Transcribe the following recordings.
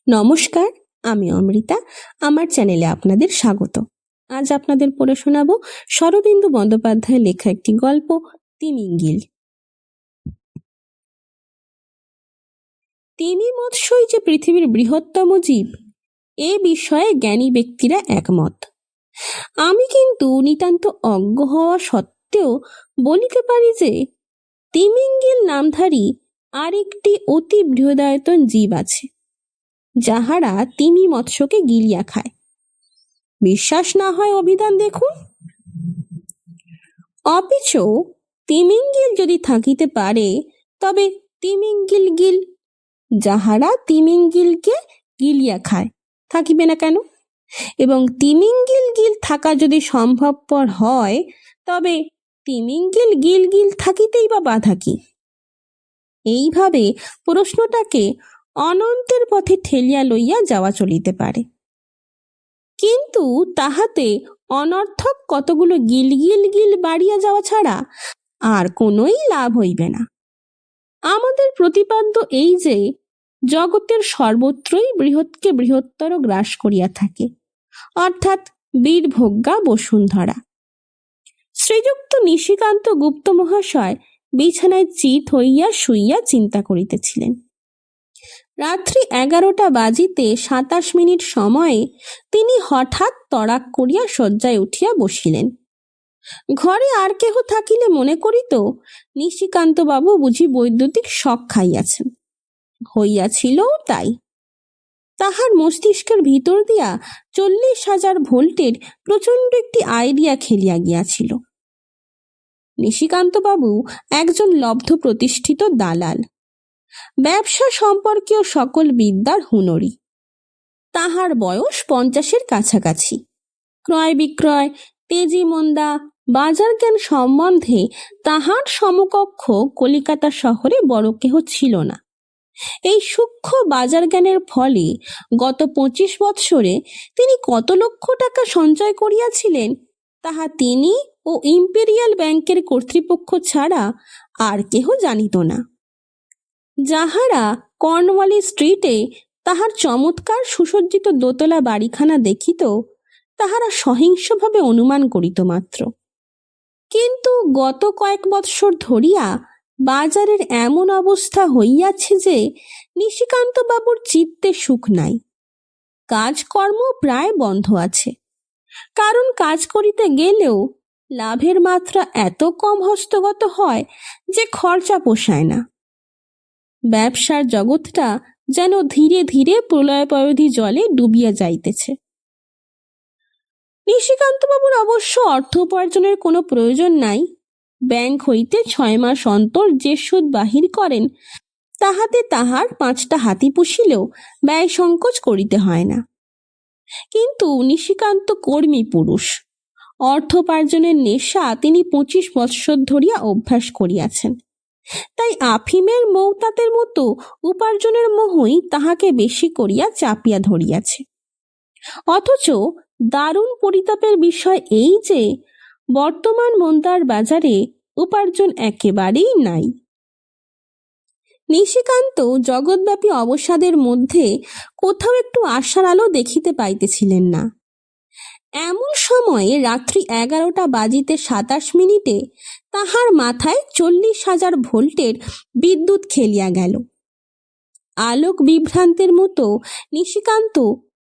নমস্কার, আমি অমৃতা। আমার চ্যানেলে আপনাদের স্বাগত। আজ আপনাদের পড়ে শোনাবো শরদিন্দু বন্দ্যোপাধ্যায়ের লেখা একটি গল্প, তিমিঙ্গিল। তিমি মৎস্যই যে পৃথিবীর বৃহত্তম জীব, এ বিষয়ে জ্ঞানী ব্যক্তিরা একমত। আমি কিন্তু নিতান্ত অজ্ঞ হওয়া সত্ত্বেও বলিতে পারি যে তিমিঙ্গিল নামধারী আরেকটি অতি বৃহদায়তন জীব আছে, যাহারা তিমি মৎস্যকে গিলিয়া খায়। বিশ্বাস না হয় অভিধান দেখুন। অপিচ তিমিঙ্গিল যদি থাকিতে পারে, তবে তিমিঙ্গিল গিল, যাহারা তিমিঙ্গিলকে গিলিয়া খায়, থাকিবে না কেন? এবং তিমিঙ্গিল গিল থাকা যদি সম্ভবপর হয়, তবে তিমিঙ্গিল গিল গিল থাকিতেই বা বাধা কি? এইভাবে প্রশ্নটাকে অনন্তের পথে ঠেলিয়া লইয়া যাওয়া চলিতে পারে, কিন্তু তাহাতে অনর্থক কতগুলো গিল গিল গিল বাড়িয়া যাওয়া ছাড়া আর কোনোই লাভ হইবে না। আমাদের প্রতিপাদ্য এই যে জগতের সর্বত্রই বৃহৎকে বৃহত্তর গ্রাস করিয়া থাকে, অর্থাৎ বীরভোগ্যা বসুন্ধরা। শ্রীযুক্ত নিশিকান্ত গুপ্ত মহাশয় বিছানায় চিত হইয়া শুইয়া চিন্তা করিতেছিলেন। রাত্রি 11টা বাজিতে 27 মিনিট সময়ে তিনি হঠাৎ তড়াক করিয়া শয্যায় উঠিয়া বসিলেন। ঘরে আর কেহ থাকিলে মনে করিত নিশিকান্ত বাবু বুঝি বৈদ্যুতিক শক খাইয়াছেন। হইয়াছিল তাই। তাহার মস্তিষ্কের ভিতর দিয়া 40,000 ভোল্টের প্রচণ্ড একটি আইডিয়া খেলিয়া গিয়াছিল। নিশিকান্ত বাবু একজন লব্ধ প্রতিষ্ঠিত দালাল, ব্যবসা সম্পর্কীয় সকল বিদ্যার হুনরি। তাহার বয়স 50-এর কাছাকাছি। ক্রয় বিক্রয়, তেজি মন্দা, বাজার জ্ঞান সম্বন্ধে তাহার সমকক্ষ কলিকাতা শহরে বড় কেহ ছিল না। এই সূক্ষ্ম বাজার জ্ঞানের ফলে গত 25 বৎসরে তিনি কত লক্ষ টাকা সঞ্চয় করিয়াছিলেন, তাহা তিনি ও ইম্পেরিয়াল ব্যাংকের কর্তৃপক্ষ ছাড়া আর কেহ জানিত না। যাহারা কর্নওয়ালি স্ট্রিটে তাহার চমৎকার সুসজ্জিত দোতলা বাড়িখানা দেখিত, তাহারা সহিংসভাবে অনুমান করিত মাত্র। কিন্তু গত কয়েক বৎসর ধরিয়া বাজারের এমন অবস্থা হইয়াছে যে নিশিকান্ত বাবুর চিত্তে সুখ নাই। কাজকর্ম প্রায় বন্ধ আছে, কারণ কাজ করিতে গেলেও লাভের মাত্রা এত কম হস্তগত হয় যে খরচা পোষায় না। ব্যবসার জগৎটা যেন ধীরে ধীরে প্রলয়পয়োধী জলে ডুবিয়া যাইতেছে। নিশিকান্তবাবুর অবশ্য অর্থ উপার্জনের কোনো প্রয়োজন নাই। ব্যাংক হইতে 6 মাস অন্তর যে সুদ বাহির করেন, তাহাতে তাহার 5টা হাতি পুষিলেও ব্যয় সংকোচ করিতে হয় না। কিন্তু নিশিকান্ত কর্মী পুরুষ, অর্থোপার্জনের নেশা তিনি 25 বৎসর ধরিয়া অভ্যাস করিয়াছেন। তাই আফিমের মৌতাতের মতো উপার্জনের মোহই তাহাকে বেশি করিয়া চাপিয়া ধরিয়াছে। অথচ দারুণ পরিতাপের বিষয় এই যে বর্তমান মন্দার বাজারে উপার্জন একেবারেই নাই। নিশিকান্ত জগৎব্যাপী অবসাদের মধ্যে কোথাও একটু আশার আলো দেখিতে পাইতেছিলেন না। এমন সময়ে রাত্রি 11টা বাজিতে 27 মিনিটে তাহার মাথায় 40,000 ভোল্টের বিদ্যুৎ খেলিয়া গেল। আলোক বিভ্রান্তের মতো নিশিকান্ত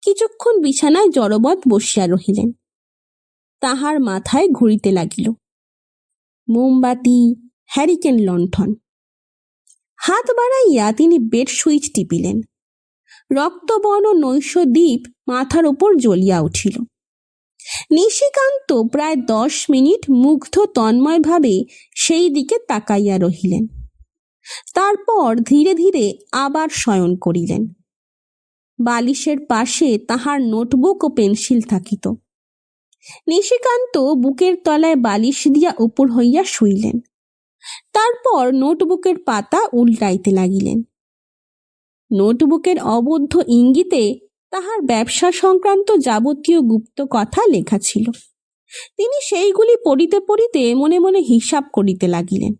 কিছুক্ষণ বিছানায় জড়বৎ বসিয়া রহিলেন। তাহার মাথায় ঘুরিতে লাগিল। মোমবাতি, হ্যারিকেন লণ্ঠন। হাত বাড়াইয়া তিনি বেড সুইচ টিপিলেন। রক্তবর্ণ নৈশদ্বীপ মাথার উপর জ্বলিয়া উঠিল। নিশিকান্ত প্রায় 10 মিনিট মুগ্ধ তন্ময় ভাবে সেই দিকে তাকাইয়া রহিলেন। তারপর ধীরে ধীরে আবার শয়ন করিলেন। বালিশের পাশে তাহার নোটবুক ও পেন্সিল থাকিত। নিশিকান্ত বুকের তলায় বালিশ দিয়া উপর হইয়া শুইলেন। তারপর নোটবুকের পাতা উল্টাইতে লাগিলেন। নোটবুকের অবদ্ধ ইঙ্গিতে তাহার ব্যবসা সংক্রান্ত যাবতীয় গুপ্ত কথা লেখা ছিল। তিনি সেইগুলি পড়িতে পড়িতে মনে মনে হিসাব করিতে লাগিলেন।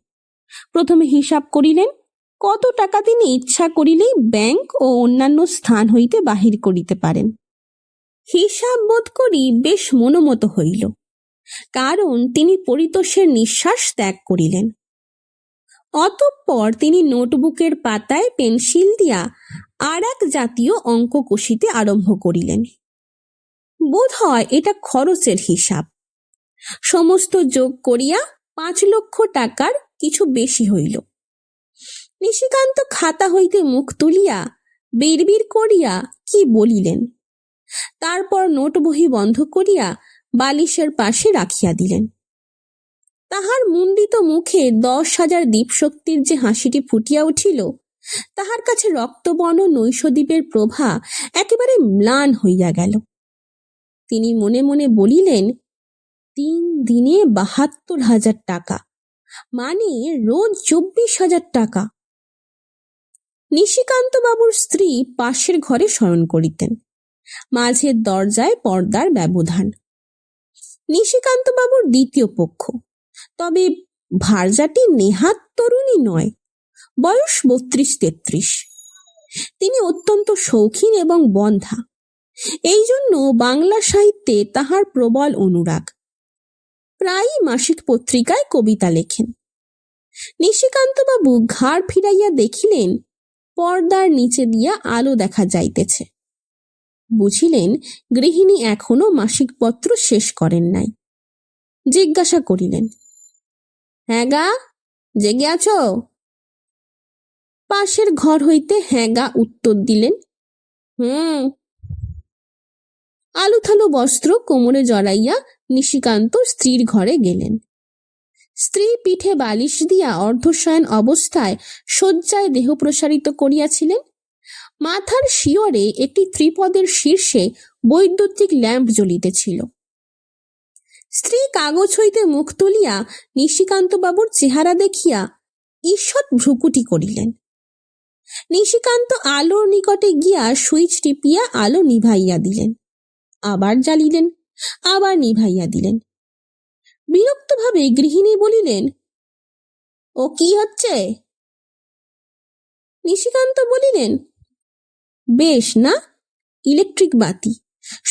প্রথমে হিসাব করিলেন কত টাকা তিনি ইচ্ছা করিলেই ব্যাংক ও অন্যান্য স্থান হইতে বাহির করিতে পারেন। হিসাব বোধ করি বেশ মনোমত হইল, কারণ তিনি পরিতোষের নিঃশ্বাস ত্যাগ করিলেন। অতঃপর তিনি নোটবুকের পাতায় পেন্সিল দিয়া আর এক জাতীয় অঙ্ক কষিতে আরম্ভ করিলেন। বোধ হয় এটা খরচের হিসাব। সমস্ত যোগ করিয়া 5 লক্ষ টাকার কিছু বেশি হইল। নিশিকান্ত খাতা হইতে মুখ তুলিয়া বিড়বিড় করিয়া কি বলিলেন, তারপর নোট বহি বন্ধ করিয়া বালিশের পাশে রাখিয়া দিলেন। তাহার মুন্ডিত মুখে 10,000 দীপশক্তির যে হাসিটি ফুটিয়া উঠিল, তাহার কাছে রক্তবর্ণ নৈশদ্বীপের প্রভা একেবারে ম্লান হইয়া গেল। তিনি মনে মনে বলিলেন, 3 দিনে 72,000 টাকা, মানে রোজ 24,000 টাকা। নিশিকান্ত বাবুর স্ত্রী পাশের ঘরে শয়ন করিতেন। মাঝের দরজায় পর্দার ব্যবধান। নিশিকান্ত বাবুর দ্বিতীয় পক্ষ, তবে ভার্যাটি নেহাত তরুণী নয়, বয়স 32-33। তিনি অত্যন্ত শৌখিন এবং বন্ধা, এই জন্য বাংলা সাহিত্যে তাহার প্রবল অনুরাগ। প্রায়ই মাসিক পত্রিকায় কবিতা লেখেন। নিশিকান্ত বাবু ঘাড় ফিরাইয়া দেখিলেন পর্দার নিচে দিয়া আলো দেখা যাইতেছে। বুঝিলেন গৃহিণী এখনো মাসিক পত্র শেষ করেন নাই। জিজ্ঞাসা করিলেন, হ্যাঁ গা, জেগে আছো? পাশের ঘর হইতে হ্যাঁ গা উত্তর দিলেন। আলুথালু বস্ত্র কোমরে জড়াইয়া নিশিকান্ত স্ত্রীর ঘরে গেলেন। স্ত্রী পিঠে বালিশ দিয়া অর্ধশয়ন অবস্থায় শয্যায় দেহ প্রসারিত করিয়াছিলেন। মাথার শিয়রে একটি ত্রিপদের শীর্ষে বৈদ্যুতিক ল্যাম্প জ্বলিতেছিল। স্ত্রী কাগজ হইতে মুখ তুলিয়া নিশিকান্ত বাবুর চেহারা দেখিয়া ঈষৎ ভ্রুকুটি করিলেন। নিশিকান্ত আলোর নিকটে গিয়া সুইচ টিপিয়া আলো নিভাইয়া দিলেন, আবার জ্বালিলেন, আবার নিভাইয়া দিলেন। বিরক্তভাবে গৃহিণী বলিলেন, ও কি হচ্ছে? নিশিকান্ত বলিলেন, বেশ না, ইলেকট্রিক বাতি,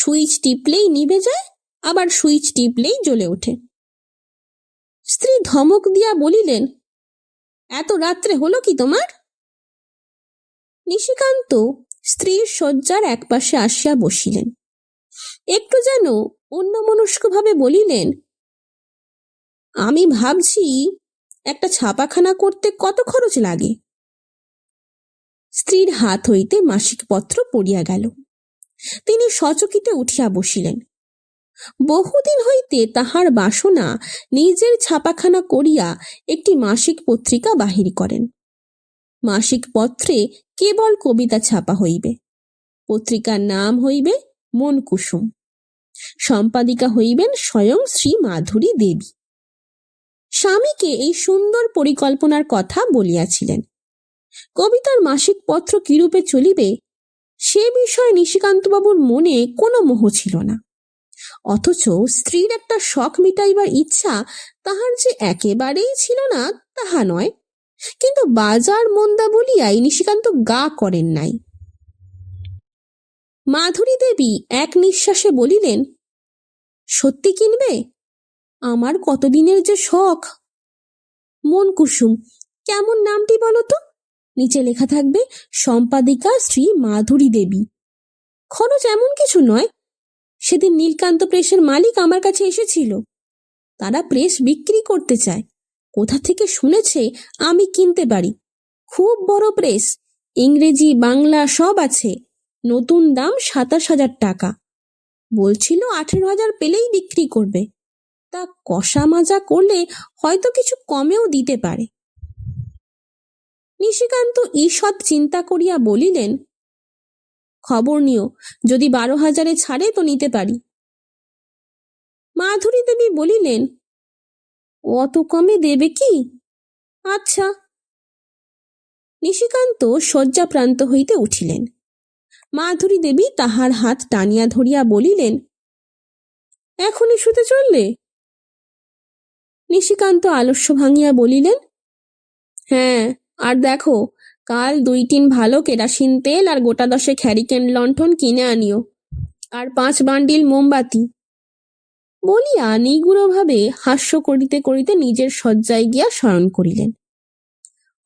সুইচ টিপলেই নিভে যায়, আবার সুইচ টিপলেই জ্বলে ওঠে। স্ত্রী ধমক দিয়া বলিলেন, এত রাত্রে হলো কি তোমার? নিশিকান্ত স্ত্রীর শয্যার একপাশে আসিয়া বসিলেন। একটু যেন অন্যমনস্কভাবে বলিলেন, আমি ভাবছি একটা ছাপাখানা করতে কত খরচ লাগে? স্ত্রীর হাত হইতে মাসিক পত্র পড়িয়া গেল। তিনি সচকিতে উঠিয়া বসিলেন। বহুদিন হইতে তাহার বাসনা নিজের ছাপাখানা করিয়া একটি মাসিক পত্রিকা বাহির করেন। মাসিক পত্রে কেবল কবিতা ছাপা হইবে। পত্রিকার নাম হইবে মন কুসুম। সম্পাদিকা হইবেন স্বয়ং শ্রী মাধুরী দেবী। স্বামীকে এই সুন্দর পরিকল্পনার কথা বলিয়াছিলেন। কবিতার মাসিক পত্র কিরূপে চলিবে সে বিষয়ে নিশিকান্তবাবুর মনে কোনো মোহ ছিল না। অথচ স্ত্রীর একটা শখ মিটাইবার ইচ্ছা তাহার যে একেবারেই ছিল না তাহা নয়, কিন্তু বাজার মন্দা বলিয়াই নিশিকান্ত গা করেন নাই। মাধুরী দেবী এক নিঃশ্বাসে বলিলেন, সত্যি কিনবে? আমার কতদিনের যে শখ। মন কুসুম, কেমন নামটি বলো তো? নিচে লেখা থাকবে সম্পাদিকা শ্রী মাধুরী দেবী। খরচ এমন কিছু নয়। সেদিন নীলকান্ত প্রেসের মালিক আমার কাছে এসেছিল। তারা প্রেস বিক্রি করতে চায়। কোথা থেকে শুনেছে আমি কিনতে পারি। খুব বড় প্রেস, ইংরেজি বাংলা সব আছে। নতুন দাম 27,000 টাকা। বলছিল 18,000 পেলেই বিক্রি করবে। তা কষা মাজা করলে হয়তো কিছু কমেও দিতে পারে। নিশিকান্ত ঈষৎ চিন্তা করিয়া বলিলেন, খবর নিও, যদি 12,000-এ ছাড়ে তো নিতে পারি। মাধুরী দেবী বলিলেন, অত কমে দেবে কি? আচ্ছা। নিশিকান্ত শয্যা প্রান্ত হইতে উঠিলেন। মাধুরী দেবী তাহার হাত টানিয়া ধরিয়া বলিলেন, এখনই শুতে চললে? নিশিকান্ত আলস্য ভাঙিয়া বলিলেন, হ্যাঁ, আর দেখো কাল 2-3 ভালো কেরাসিন তেল আর গোটা 10 হ্যারিকেন লণ্ঠন কিনে আনিও, আর 5 বান্ডিল মোমবাতি বলিয়া নিগুড়ভাবে হাস্য করিতে করিতে নিজের শয্যায় গিয়া শয়ন করিলেন।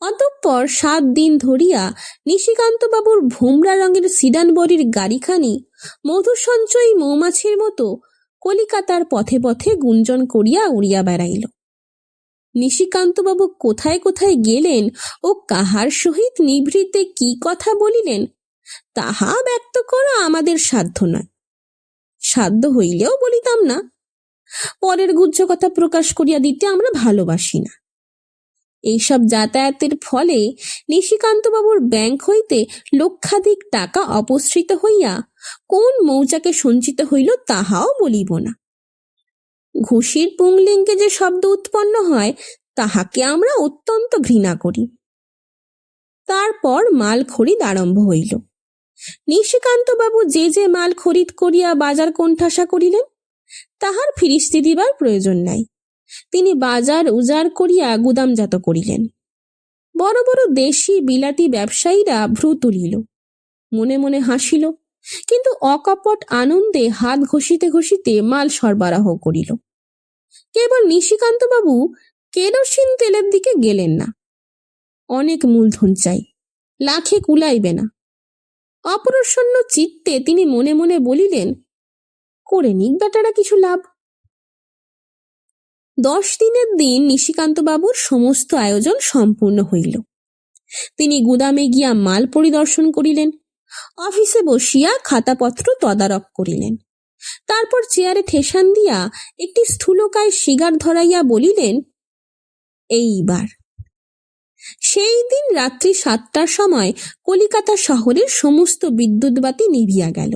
অতঃপর 7 দিন ধরিয়া নিশিকান্তবাবুর ভোমরা রঙের সিডান বডির গাড়িখানি মধু সঞ্চয়ী মৌমাছির মতো কলিকাতার পথে পথে গুঞ্জন করিয়া উড়িয়া বেড়াইল। নিশিকান্তবাবু কোথায় কোথায় গেলেন ও কাহার সহিত নিভৃতে কি কথা বলিলেন তাহা ব্যক্ত করা আমাদের সাধ্য নয়। সাধ্য হইলেও বলিতাম না। পরের গুহ্য কথা প্রকাশ করিয়া দিতে আমরা ভালোবাসি না। এইসব যাতায়াতের ফলে নিশিকান্তবাবুর ব্যাংক হইতে লক্ষাধিক টাকা অপসৃত হইয়া কোন মৌচাকে সঞ্চিত হইল তাহাও বলিব না। ঘুষির পুংলিঙ্গে যে শব্দ উৎপন্ন হয় তাহাকে আমরা অত্যন্ত ঘৃণা করি। তারপর মাল খরিদ আরম্ভ হইল। নিশিকান্তবাবু যে যে মাল খরিদ করিয়া বাজার কোণঠাসা করিলেন তাহার ফিরিস্তি দিবার প্রয়োজন নাই। তিনি বাজার উজাড় করিয়া গুদামজাত করিলেন। বড় বড় দেশি বিলাতি ব্যবসায়ীরা ভ্রু তুলিল, মনে মনে হাসিল, কিন্তু অকপট আনন্দে হাত ঘষিতে ঘষিতে মাল সরবরাহ করিল। কেবল নিশিকান্তবাবু কেরোসিন তেলের দিকে গেলেন না। অনেক মূলধন চাই, লাখে কুলাইবে না। অপ্রসন্ন চিত্তে তিনি মনে মনে বলিলেন, করে নিক বেটারা কিছু লাভ। 10 দিনের দিন নিশিকান্তবাবুর সমস্ত আয়োজন সম্পূর্ণ হইল। তিনি গুদামে গিয়া মাল পরিদর্শন করিলেন, অফিসে বসিয়া খাতাপত্র তদারক করিলেন। তারপর চেয়ারে ঠেসান দিয়া একটি স্থূলকায় সিগার ধরাইয়া বলিলেন, এইবার। সেই দিন রাত্রি 7টার সময় কলিকাতা শহরের সমস্ত বিদ্যুৎ বাতি নিভিয়া গেল।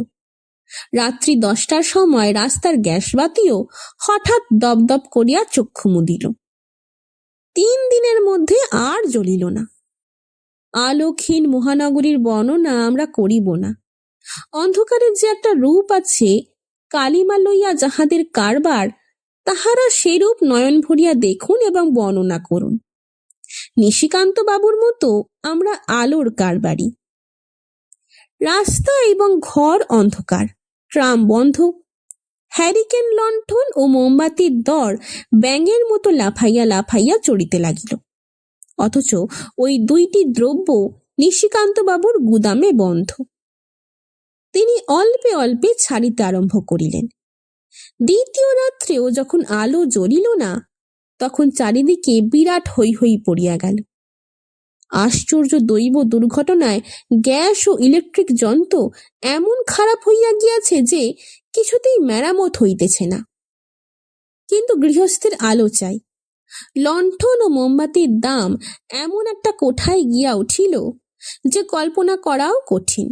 রাত্রি 10টার সময় রাস্তার গ্যাস বাতিও হঠাৎ দপদপ করিয়া চক্ষু মুদিল। 3 দিনের মধ্যে আর জ্বলিল না। আলোকহীন মহানগরীর বর্ণনা আমরা করিব না। অন্ধকারের যে একটা রূপ আছে, কালিমা লইয়া যাহাদের কারবার, তাহারা সেরূপ নয়ন ভরিয়া দেখুন এবং বর্ণনা করুন। নিশিকান্তবাবুর মতো আমরা আলোর কারবারি। রাস্তা এবং ঘর অন্ধকার, ট্রাম বন্ধ, হ্যারিকেন লণ্ঠন ও মোমবাতির দর ব্যাঙের মতো লাফাইয়া লাফাইয়া চড়িতে লাগিল। অথচ ওই 2টি দ্রব্য নিশিকান্তবাবুর গুদামে বন্ধ। তিনি অল্পে অল্পে ছাড়িতে আরম্ভ করিলেন। দ্বিতীয় রাত্রেও যখন আলো জ্বলিল না, তখন চারিদিকে বিরাট হৈ হৈ পড়িয়া গেল। আশ্চর্য দৈব দুর্ঘটনায় গ্যাস ও ইলেকট্রিক যন্ত্র এমন খারাপ হইয়া গিয়াছে যে কিছুতেই মেরামত হইতেছে না। কিন্তু গৃহস্থের আলো চাই। লণ্ঠন ও মোমবাতির দাম এমন একটা কোঠায় গিয়া উঠিল যে কল্পনা করাও কঠিন।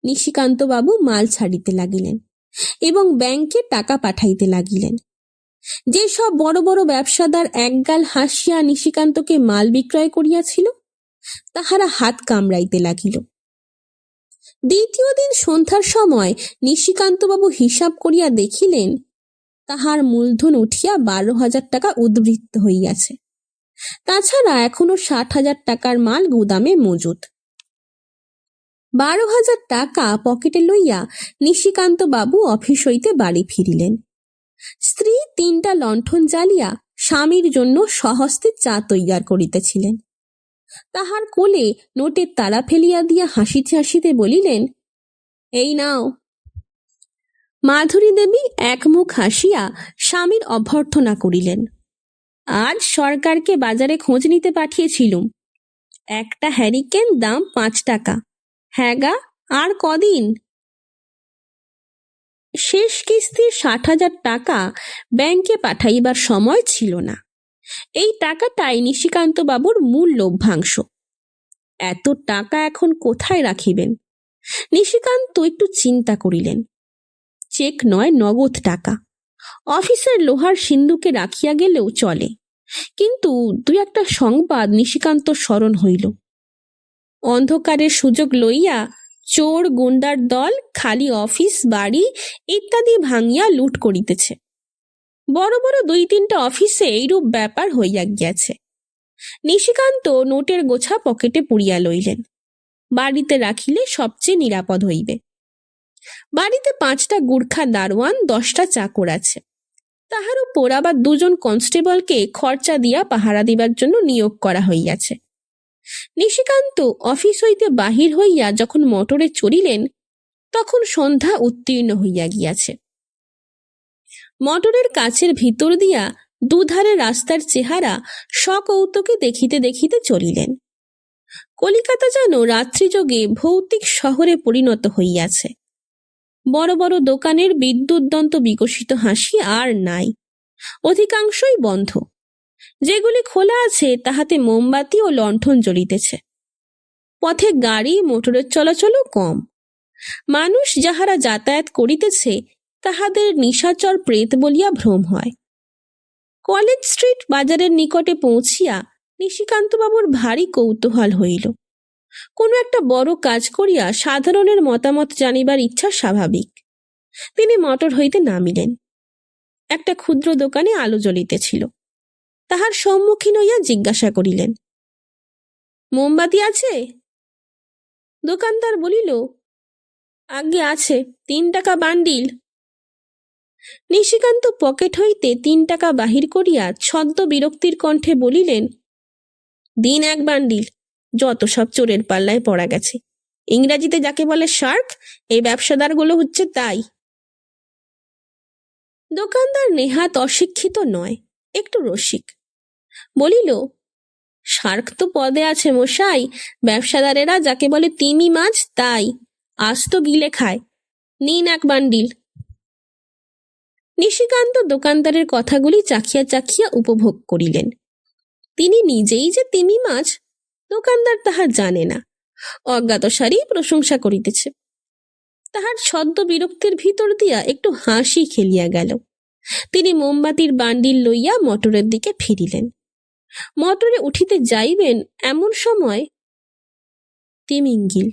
নিশিকান্তবাবু মাল ছাড়িতে লাগিলেন এবং ব্যাংকে টাকা পাঠাইতে লাগিলেন। যেসব বড় বড় ব্যবসাদার একগাল হাসিয়া নিশিকান্তকে মাল বিক্রয় করিয়াছিল, তাহারা হাত কামড়াইতে লাগিল। দ্বিতীয় দিন সন্ধ্যার সময় নিশিকান্তবাবু হিসাব করিয়া দেখিলেন, তাহার মূলধন উঠিয়া 12,000 টাকা উদ্বৃত্ত হইয়াছে। তাছাড়া এখনো 60,000 টাকার মাল গুদামে মজুদ। 12,000 টাকা পকেটে লইয়া নিশিকান্তবাবু অফিস হইতে বাড়ি ফিরিলেন। স্ত্রী 3টা লণ্ঠন জ্বালিয়া স্বামীর জন্য স্বহস্তে চা তৈয়ার করিতেছিলেন। তাহার কোলে নোটের তাড়া ফেলিয়া দিয়া হাসিতে হাসিতে বলিলেন, এই নাও। মাধুরী দেবী একমুখ হাসিয়া স্বামীর অভ্যর্থনা করিলেন। আজ সরকারকে বাজারে খোঁজ নিতে পাঠিয়েছিলুম। একটা হ্যারিকেন দাম 5 টাকা। হ্যাঁ গা, আর কদিন। শেষ কিস্তির 60,000 টাকা ব্যাংকে পাঠাইবার সময় ছিল না। এই টাকাটাই নিশিকান্তবাবুর মূল লভ্যাংশ। এত টাকা এখন কোথায় রাখিবেন? নিশিকান্ত একটু চিন্তা করিলেন। চেক নয়, নগদ টাকা অফিসের লোহার সিন্দুকে রাখিয়া গেলেও চলে, কিন্তু 2-একটা সংবাদ নিশিকান্ত স্মরণ হইল। অন্ধকারের সুযোগ লইয়া চোর গুন্ডার দল খালি অফিস বাড়ি ইত্যাদি ভাঙিয়া লুট করিতেছে। বড় বড় 2-3টা অফিসে এইরূপ ব্যাপার হইয়া গিয়াছে। নিশিকান্ত নোটের গোছা পকেটে পুরিয়া লইলেন। বাড়িতে রাখিলে সবচেয়ে নিরাপদ হইবে। বাড়িতে 5টা গুর্খা দারোয়ান, 10টা চাকর আছে। তাহার উপর আবার 2জন কনস্টেবলকে খরচা দিয়া পাহারা দিবার জন্য নিয়োগ করা হইয়াছে। নিশিকান্ত অফিস হইতে বাহির হইয়া যখন মোটরে চড়িলেন, তখন সন্ধ্যা উত্তীর্ণ হইয়া গিয়াছে। মোটরের কাছের ভিতর দিয়া দুধারে রাস্তার চেহারা সকৌতুকে দেখিতে দেখিতে চলিলেন। কলিকাতা যেন রাত্রিযোগে ভৌতিক শহরে পরিণত হইয়াছে। বড় বড় দোকানের বিদ্যুৎদন্ত বিকশিত হাসি আর নাই, অধিকাংশই বন্ধ। যেগুলি খোলা আছে তাহাতে মোমবাতি ও লণ্ঠন জ্বলিতেছে। পথে গাড়ি মোটরের চলাচলও কম। মানুষ যাহারা যাতায়াত করিতেছে তাহাদের নিশাচর প্রেত বলিয়া ভ্রম হয়। কলেজ স্ট্রিট বাজারের নিকটে পৌঁছিয়া নিশিকান্তবাবুর ভারী কৌতূহল হইল। কোনো একটা বড় কাজ করিয়া সাধারণের মতামত জানিবার ইচ্ছা স্বাভাবিক। তিনি মোটর হইতে নামিলেন। একটা ক্ষুদ্র দোকানে আলো জ্বলিতেছিল। তাহার সম্মুখীন হইয়া জিজ্ঞাসা করিলেন, মোমবাতি আছে? দোকানদার বলিল, আজ্ঞে আছে, 3 টাকা বান্ডিল। নিশিকান্ত পকেট হইতে 3 টাকা বাহির করিয়া ছদ্ম বিরক্তির কণ্ঠে বলিলেন, দিন 1 বান্ডিল। যত সব চোরের পাল্লায় পড়া গেছে। ইংরাজিতে যাকে বলে শার্ক, এই ব্যবসাদারগুলো হচ্ছে তাই। দোকানদার নেহাত অশিক্ষিত নয়, একটু রসিক। বলিল, শার্ক তো পদে আছে মশাই, ব্যবসাদারেরা যাকে বলে তিমি মাছ তাই। আজ তো গিলে খায়, নিন 1 বান্ডিল। নিশিকান্ত দোকানদারের কথাগুলি চাখিয়া চাখিয়া উপভোগ করিলেন। তিনি নিজেই যে তিমি মাছ, দোকানদার তাহা জানে না, অজ্ঞাতসারেই প্রশংসা করিতেছে। তাহার ছদ্ম বিরক্তির ভিতর দিয়া একটু হাসি খেলিয়া গেল। তিনি মোমবাতির বান্ডিল লইয়া মোটরের দিকে ফিরিলেন। মোটরে উঠিতে যাইবেন এমন সময় তিমিঙ্গিল।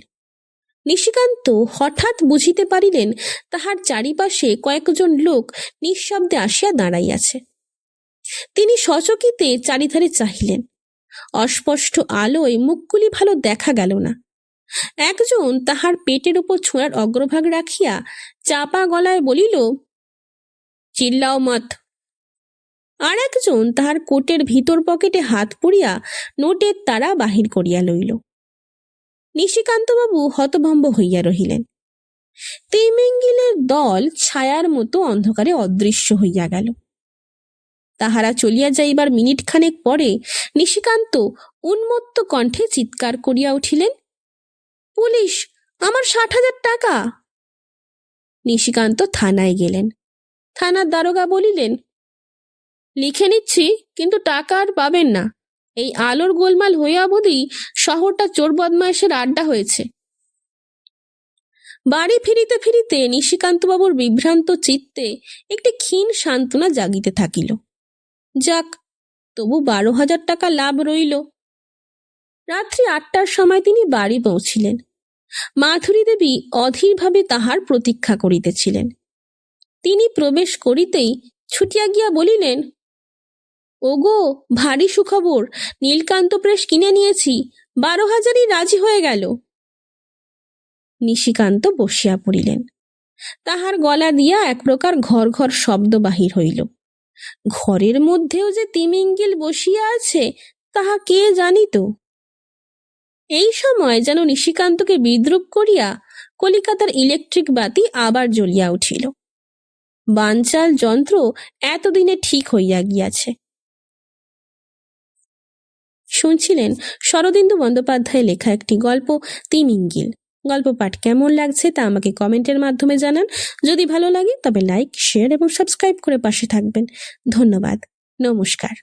নিশিকান্ত হঠাৎ বুঝিতে পারিলেন তাহার চারিপাশে কয়েকজন লোক নিঃশব্দে আসিয়া দাঁড়াইয়াছে। তিনি সচকিতে চারিধারে চাহিলেন। অস্পষ্ট আলোয় মুখগুলি ভালো দেখা গেল না। একজন তাহার পেটের উপর ছোঁড়ার অগ্রভাগ রাখিয়া চাপা গলায় বলিল, চিল্লাও মত। আর একজন তাহার কোটের ভিতর পকেটে হাত পুরিয়া নোটের তারা বাহির করিয়া লইল। নিশিকান্তবাবু হতভম্ব হইয়া রহিলেন। তিমিঙ্গিলের দল ছায়ার মতো অন্ধকারে অদৃশ্য হইয়া গেল। তাহারা চলিয়া যাইবার মিনিট খানেক পরে নিশিকান্ত উন্মত্ত কণ্ঠে চিৎকার করিয়া উঠিলেন, পুলিশ, আমার 60,000 টাকা। নিশিকান্ত থানায় গেলেন। থানার দারোগা বলিলেন, লিখে নিচ্ছি, কিন্তু টাকা আর পাবেন না। এই আলোর গোলমাল হইয়া বোধই শহরটা চোর বদমাইশের আড্ডা হয়েছে। বাড়ি ফিরিতে ফিরিতে নিশিকান্তবাবুর বিভ্রান্ত চিত্তে একটি ক্ষীণ সান্ত্বনা জাগিতে থাকিল। যাক, তবু 12,000 টাকা লাভ রইল। রাত্রি 8টার সময় তিনি বাড়ি পৌঁছিলেন। মাধুরী দেবী অধীরভাবে তাহার প্রতীক্ষা করিতেছিলেন। তিনি প্রবেশ করিতেই ছুটিয়া গিয়া বলিলেন, ওগো, ভারী সুখবর, নীলকান্ত প্রেস কিনে নিয়েছি, 12,000ই রাজি হয়ে গেল। নিশিকান্ত বসিয়া পড়িলেন। তাহার গলা দিয়া এক প্রকার ঘর ঘর শব্দ বাহির হইল। ঘরের মধ্যেও যে তিমিঙ্গিল বসিয়া আছে তাহা কে জানিত। এই সময় যেন নিশিকান্তকে বিদ্রুপ করিয়া কলিকাতার ইলেকট্রিক বাতি আবার জ্বলিয়া উঠিল। বানচাল যন্ত্র এতদিনে ঠিক হইয়া গিয়াছে। শুনছিলেন শরদিন্দু বন্দ্যোপাধ্যায়ের লেখা একটি গল্প, তিমিঙ্গিল। গল্প পাঠ কেমন লাগছে তা আমাকে কমেন্টের মাধ্যমে জানান। যদি ভালো লাগে তবে লাইক, শেয়ার এবং সাবস্ক্রাইব করে পাশে থাকবেন। ধন্যবাদ। নমস্কার।